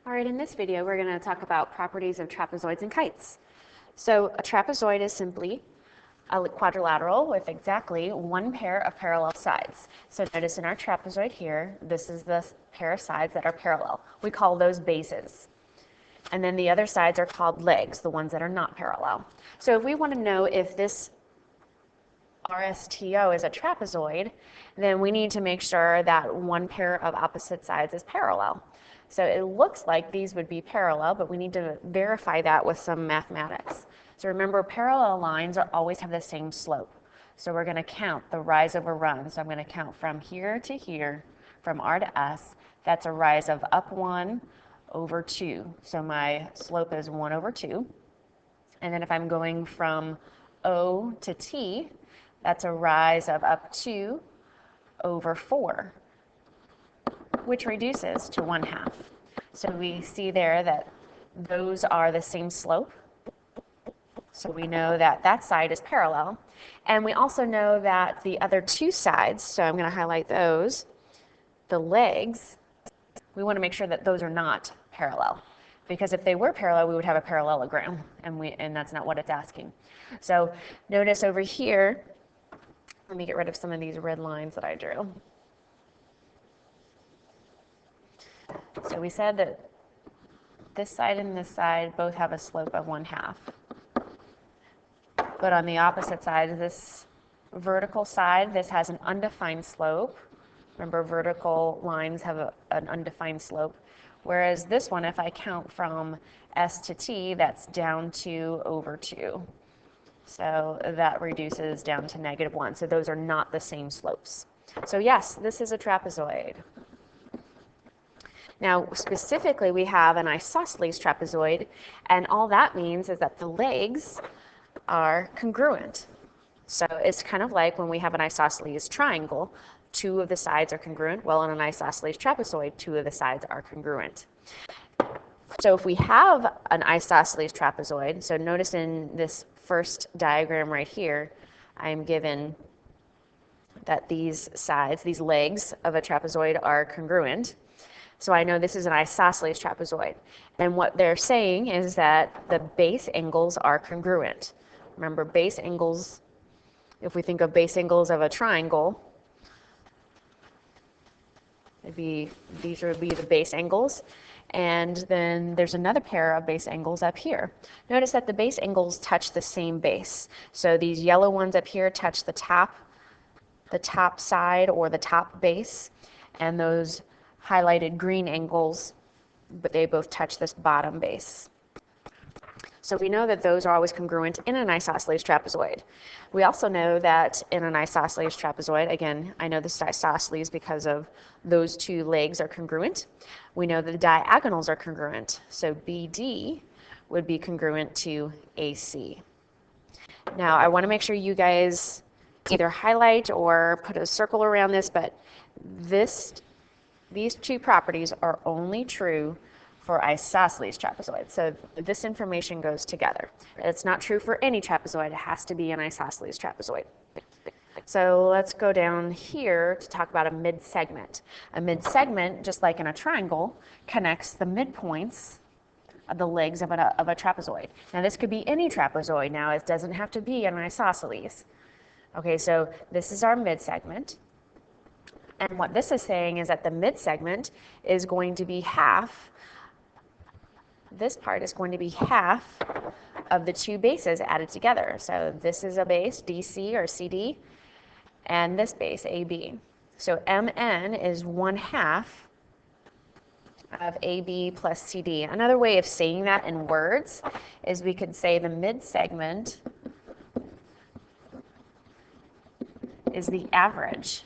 All right, in this video, we're going to talk about properties of trapezoids and kites. So a trapezoid is simply a quadrilateral with exactly one pair of parallel sides. So notice in our trapezoid here, this is the pair of sides that are parallel. We call those bases. And then the other sides are called legs, the ones that are not parallel. So if we want to know if this RSTO is a trapezoid, then we need to make sure that one pair of opposite sides is parallel. So it looks like these would be parallel, but we need to verify that with some mathematics. So remember, parallel lines always have the same slope. So we're going to count the rise over run. So I'm going to count from here to here, from R to S. That's a rise of up 1 over 2. So my slope is 1 over 2. And then if I'm going from O to T, that's a rise of up 2 over 4, which reduces to 1/2. So we see there that those are the same slope. So we know that that side is parallel. And we also know that the other two sides, so I'm going to highlight those, the legs, we want to make sure that those are not parallel. Because if they were parallel, we would have a parallelogram, and that's not what it's asking. So notice over here, let me get rid of some of these red lines that I drew. So we said that this side and this side both have a slope of 1/2. But on the opposite side, this vertical side, this has an undefined slope. Remember, vertical lines have an undefined slope. Whereas this one, if I count from S to T, that's down 2 over 2. So that reduces down to -1. So those are not the same slopes. So yes, this is a trapezoid. Now, specifically, we have an isosceles trapezoid, and all that means is that the legs are congruent. So it's kind of like when we have an isosceles triangle, 2 of the sides are congruent. Well, in an isosceles trapezoid, 2 of the sides are congruent. So if we have an isosceles trapezoid, so notice in this first diagram right here, I'm given that these sides, these legs of a trapezoid are congruent. So I know this is an isosceles trapezoid. And what they're saying is that the base angles are congruent. Remember, base angles, if we think of base angles of a triangle, these would be the base angles. And then there's another pair of base angles up here. Notice that the base angles touch the same base. So these yellow ones up here touch the top side or the top base, and those highlighted green angles, but they both touch this bottom base. So we know that those are always congruent in an isosceles trapezoid. We also know that in an isosceles trapezoid, again, I know this is isosceles because of those 2 legs are congruent. We know that the diagonals are congruent. So BD would be congruent to AC. Now, I want to make sure you guys either highlight or put a circle around this, but these 2 properties are only true for isosceles trapezoids. So this information goes together. It's not true for any trapezoid. It has to be an isosceles trapezoid. So let's go down here to talk about a midsegment. A midsegment, just like in a triangle, connects the midpoints of the legs of a trapezoid. Now this could be any trapezoid. Now it doesn't have to be an isosceles. Okay, so this is our midsegment. And what this is saying is that the midsegment is going to be half, this part is going to be half of the 2 bases added together. So this is a base, DC or CD, and this base, AB. So MN is 1/2 of AB plus CD. Another way of saying that in words is we could say the midsegment is the average.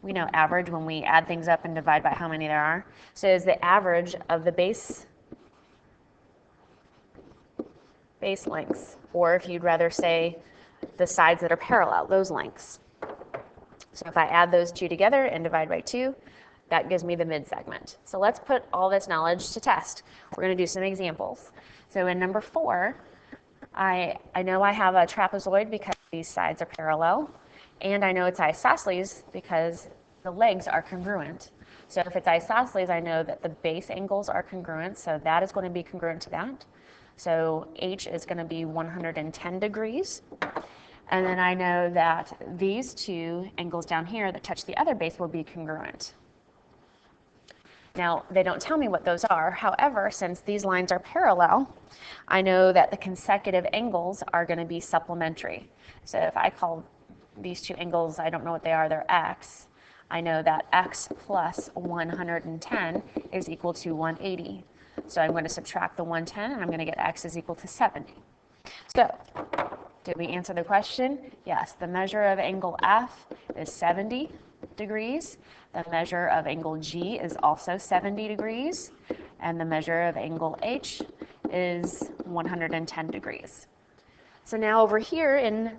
We know average when we add things up and divide by how many there are. So it's the average of the base lengths, or if you'd rather say the sides that are parallel, those lengths. So if I add those 2 together and divide by 2, that gives me the midsegment. So let's put all this knowledge to test. We're going to do some examples. So in number 4, I know I have a trapezoid because these sides are parallel, and I know it's isosceles because the legs are congruent. So if it's isosceles, I know that the base angles are congruent, so that is going to be congruent to that. So H is going to be 110 degrees. And then I know that these two angles down here that touch the other base will be congruent. Now, they don't tell me what those are. However, since these lines are parallel, I know that the consecutive angles are going to be supplementary. So if I call these two angles, I don't know what they are, they're x. I know that x plus 110 is equal to 180. So I'm going to subtract the 110, and I'm going to get x is equal to 70. So, did we answer the question? Yes, the measure of angle F is 70 degrees. The measure of angle G is also 70 degrees. And the measure of angle H is 110 degrees. So now over here in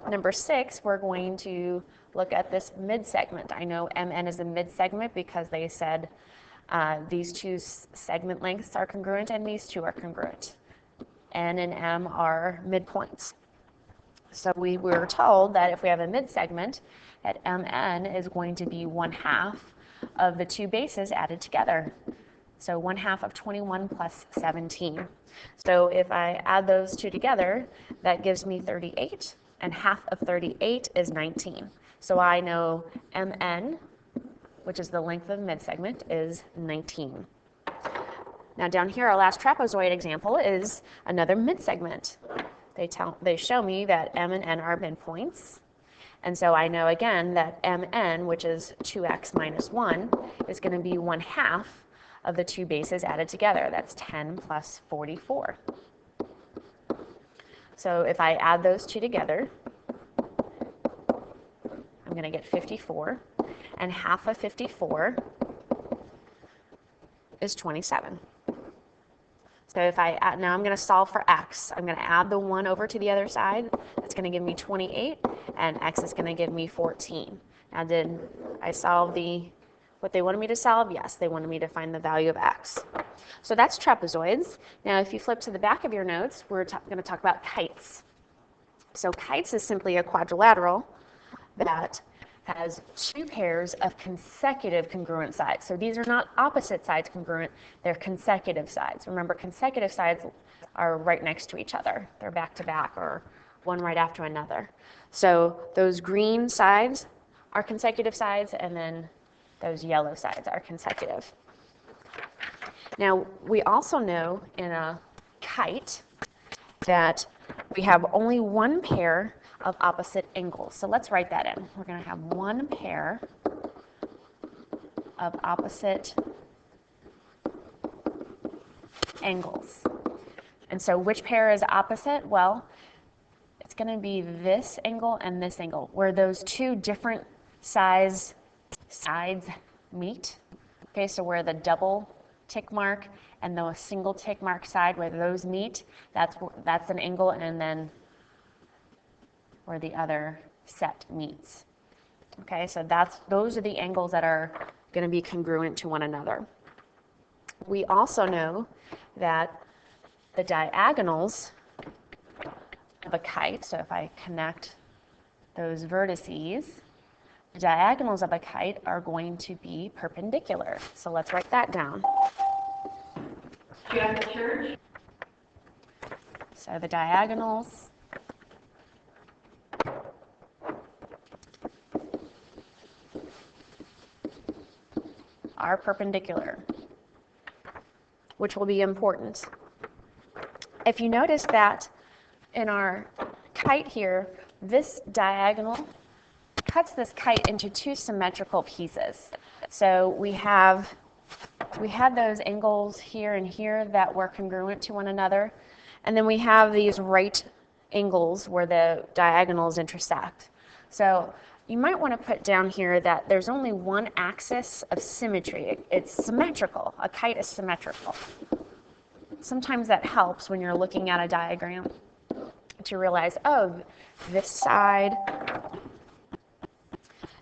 number 6, we're going to look at this mid-segment. I know MN is a mid-segment because they said these two segment lengths are congruent and these two are congruent. N and M are midpoints. So we were told that if we have a mid-segment, that MN is going to be 1/2 of the two bases added together. So 1/2 of 21 plus 17. So if I add those two together, that gives me 38, and 1/2 of 38 is 19. So I know MN, which is the length of the mid-segment, is 19. Now down here, our last trapezoid example is another mid-segment. They show me that M and N are midpoints. And so I know again that MN, which is 2x minus 1, is going to be 1/2 of the two bases added together. That's 10 plus 44. So if I add those two together, I'm going to get 54. And 1/2 of 54 is 27. So if I add, now I'm going to solve for x. I'm going to add the 1 over to the other side. That's going to give me 28, and x is going to give me 14. Now did I solve what they wanted me to solve? Yes, they wanted me to find the value of x. So that's trapezoids. Now if you flip to the back of your notes, we're going to talk about kites. So kites is simply a quadrilateral that has two pairs of consecutive congruent sides. So these are not opposite sides congruent, they're consecutive sides. Remember, consecutive sides are right next to each other. They're back to back or one right after another. So those green sides are consecutive sides, and then those yellow sides are consecutive. Now, we also know in a kite that we have only one pair of opposite angles. So let's write that in. We're going to have one pair of opposite angles. And so which pair is opposite? Well, it's going to be this angle and this angle, where those two different sides meet. Okay, so where the double tick mark and the single tick mark side, where those meet, that's an angle, and then where the other set meets. Okay, so those are the angles that are going to be congruent to one another. We also know that the diagonals of a kite, so if I connect those vertices, the diagonals of a kite are going to be perpendicular. So let's write that down. Do you have the church? So the diagonals are perpendicular, which will be important. If you notice that in our kite here, this diagonal cuts this kite into two symmetrical pieces. So we had those angles here and here that were congruent to one another, and then we have these right angles where the diagonals intersect. So you might want to put down here that there's only one axis of symmetry. It's symmetrical. A kite is symmetrical. Sometimes that helps when you're looking at a diagram to realize, oh, this side.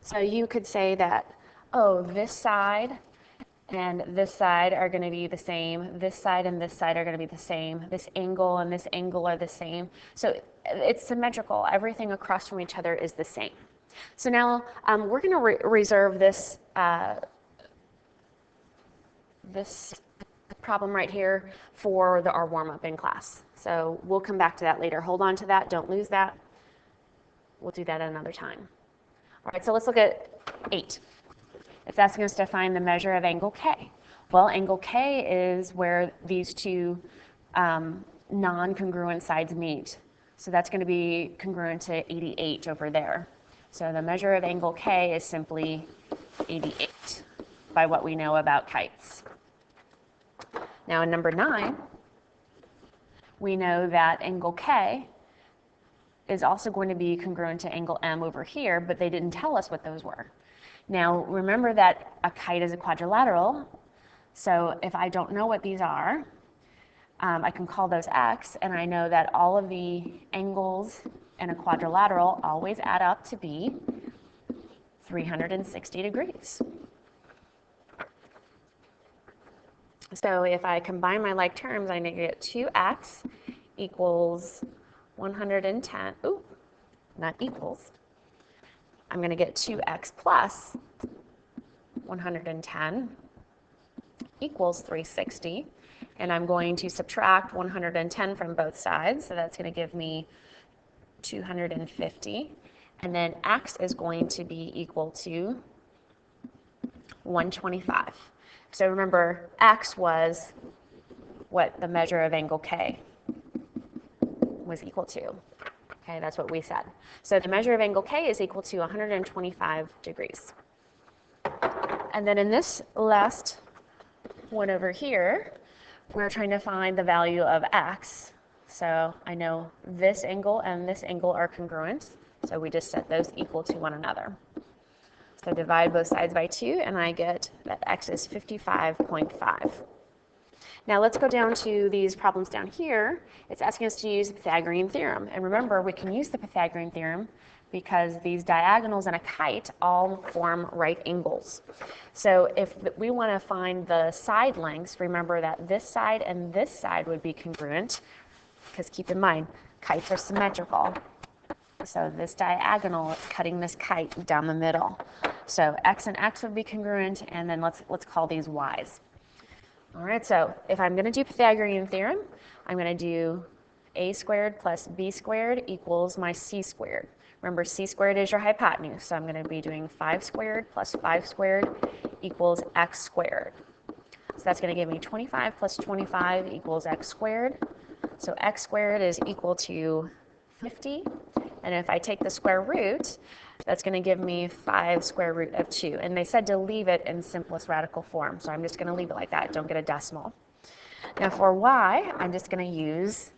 So you could say that, oh, this side and this side are going to be the same. This side and this side are going to be the same. This angle and this angle are the same. So it's symmetrical. Everything across from each other is the same. So now we're going to reserve this this problem right here for our warm-up in class. So we'll come back to that later. Hold on to that, don't lose that. We'll do that another time. All right, so let's look at 8. It's asking us to find the measure of angle K. Well, angle K is where these two non-congruent sides meet. So that's going to be congruent to 88 over there. So the measure of angle K is simply 88 by what we know about kites. Now in number 9, we know that angle K is also going to be congruent to angle M over here, but they didn't tell us what those were. Now remember that a kite is a quadrilateral, so if I don't know what these are, I can call those X, and I know that all of the angles in a quadrilateral always add up to be 360 degrees. So if I combine my like terms, I'm going to get 2x equals 110, ooh, not equals. I'm going to get 2x plus 110 equals 360. And I'm going to subtract 110 from both sides, so that's going to give me 250. And then x is going to be equal to 125. So remember, x was what the measure of angle K was equal to. Okay, that's what we said. So the measure of angle K is equal to 125 degrees. And then in this last one over here, we're trying to find the value of x. So I know this angle and this angle are congruent, so we just set those equal to one another. So divide both sides by 2, and I get that x is 55.5. Now let's go down to these problems down here. It's asking us to use the Pythagorean theorem. And remember, we can use the Pythagorean theorem because these diagonals in a kite all form right angles. So if we want to find the side lengths, remember that this side and this side would be congruent, because keep in mind, kites are symmetrical. So this diagonal is cutting this kite down the middle. So x and x would be congruent, and then let's call these y's. All right, so if I'm going to do Pythagorean theorem, I'm going to do a squared plus b squared equals my c squared. Remember, c squared is your hypotenuse, so I'm going to be doing 5 squared plus 5 squared equals x squared. So that's going to give me 25 plus 25 equals x squared. So x squared is equal to 50. And if I take the square root, that's going to give me 5 square root of 2. And they said to leave it in simplest radical form, so I'm just going to leave it like that. Don't get a decimal. Now for y, I'm just going to use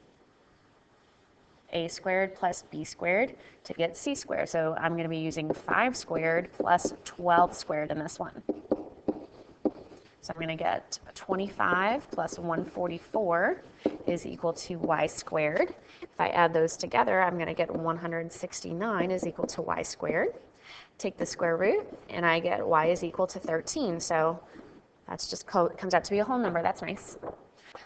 a squared plus b squared to get c squared. So I'm going to be using 5 squared plus 12 squared in this one. So I'm going to get 25 plus 144 is equal to y squared. If I add those together, I'm going to get 169 is equal to y squared. Take the square root, and I get y is equal to 13. So that's just comes out to be a whole number. That's nice.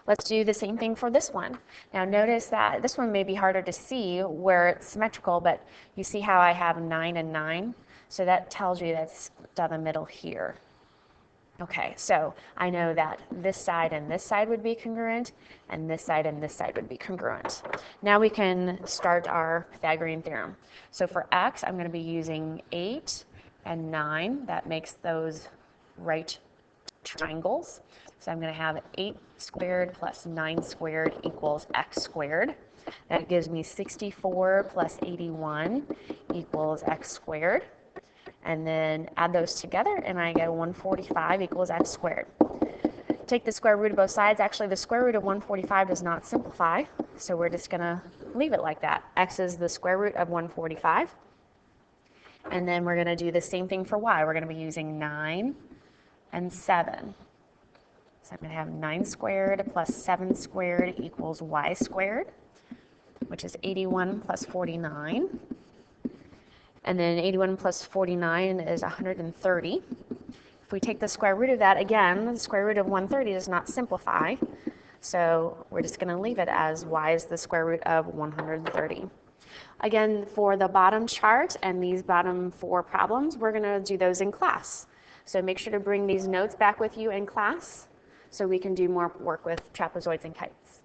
Let's do the same thing for this one. Now notice that this one may be harder to see where it's symmetrical, but you see how I have 9 and 9? So that tells you that's down the middle here. Okay, so I know that this side and this side would be congruent, and this side and this side would be congruent. Now we can start our Pythagorean theorem. So for x, I'm going to be using 8 and 9. That makes those right triangles. So I'm going to have 8 squared plus 9 squared equals x squared. That gives me 64 plus 81 equals x squared. And then add those together, and I get 145 equals x squared. Take the square root of both sides. Actually, the square root of 145 does not simplify, so we're just going to leave it like that. X is the square root of 145. And then we're going to do the same thing for y. We're going to be using 9 and 7. So I'm going to have 9 squared plus 7 squared equals y squared, which is 81 plus 49. And then 81 plus 49 is 130. If we take the square root of that, again, the square root of 130 does not simplify. So we're just going to leave it as y is the square root of 130. Again, for the bottom chart and these bottom 4 problems, we're going to do those in class. So make sure to bring these notes back with you in class so we can do more work with trapezoids and kites.